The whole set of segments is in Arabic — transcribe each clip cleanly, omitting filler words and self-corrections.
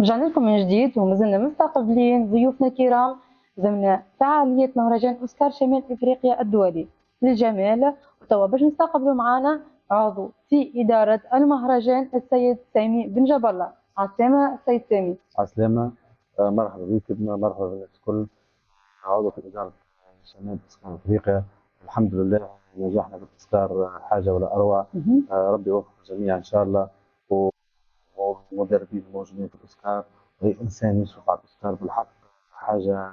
رجعنا لكم من جديد ومازلنا مستقبلين ضيوفنا الكرام ضمن فعالية مهرجان أوسكار شمال إفريقيا الدولي للجمال. وتوا باش نستقبلوا معنا عضو في إدارة المهرجان السيد سامي بن جاب الله. عسلامة السيد سامي. عسلامة. مرحبا بك، مرحبا بالناس الكل. عضو في إدارة شمال تذكار أفريقيا. الحمد لله نجحنا في التذكار، حاجة ولا أروع. ربي يوفق الجميع إن شاء الله. و- والمدربين الموجودين في التذكار، أي إنسان يشرف على التذكار بالحق حاجة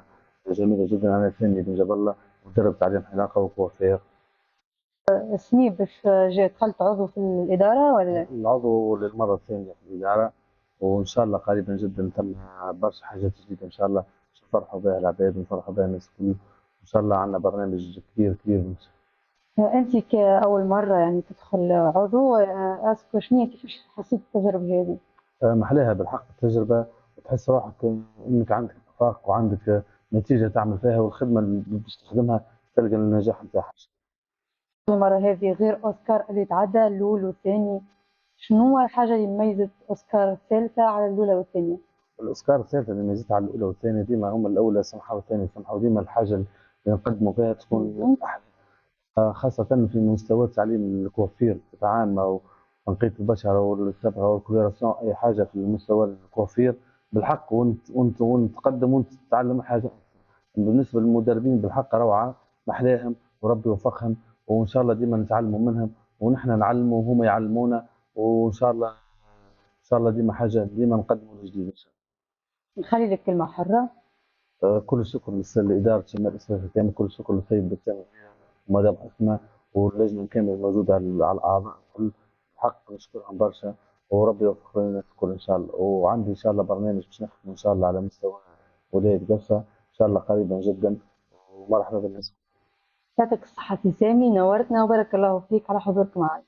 جميلة جدا. أنا سامي بن جاب الله، مدرب تعليم حلاقة وكوافير. سني باش جا دخلت عضو في الإدارة ولا؟ العضو للمرة الثانية في الإدارة، وإن شاء الله قريبا جدا تم برشا حاجات جديدة إن شاء الله نفرحوا بها العباد ونفرحوا بها الناس الكل. إن شاء الله عندنا برنامج كبير كبير. أنت كأول مرة يعني تدخل عضو، أسكو شنو كيفاش حسيت التجربة هذه؟ محلاها بالحق التجربة، وتحس روحك إنك عندك اتفاق وعندك نتيجة تعمل فيها، والخدمة اللي باش تخدمها تلقى النجاح نتاعها. المرة هذه غير أوسكار اللي تعدى الأول والثاني، شنو هو الحاجة اللي ميزت أوسكار الثالثة على الأولى والثانية؟ الأوسكار الثالثة اللي ميزتها على الأولى والثانية، ديما هم الأولى سمحة والثانية سمحة، وديما الحاجة اللي نقدموا فيها تكون أحلى. خاصة في مستوى تعليم الكوافير بصفة عامة، وتنقية البشرة والصبغة والكوليراسيون، أي حاجة في المستوى الكوافير بالحق، وانت تقدم وانت تتعلم حاجة. بالنسبة للمدربين بالحق روعة، محلاهم وربي يوفقهم، وإن شاء الله ديما نتعلموا منهم، ونحن نعلموا وهم يعلمونا، وإن شاء الله إن شاء الله ديما حاجة ديما نقدموا الجديد إن شاء نخلي لك كلمة حرة. الله. كل الشكر لإدارة شمال إفريقيا كامل، كل الشكر للسيد بسام ومدام أسماء واللجنة الكاملة الموجودة على الأعضاء الكل. الحق نشكرهم برشا، وربي يوفق لنا الناس الكل إن شاء الله. وعندي إن شاء الله برنامج باش نخدم إن شاء الله على مستوى ولاية قفصة إن شاء الله قريبا جدا. ومرحبا بالناس. يعطيك الصحة سي سامي، نورتنا وبارك الله فيك على حضورك معنا.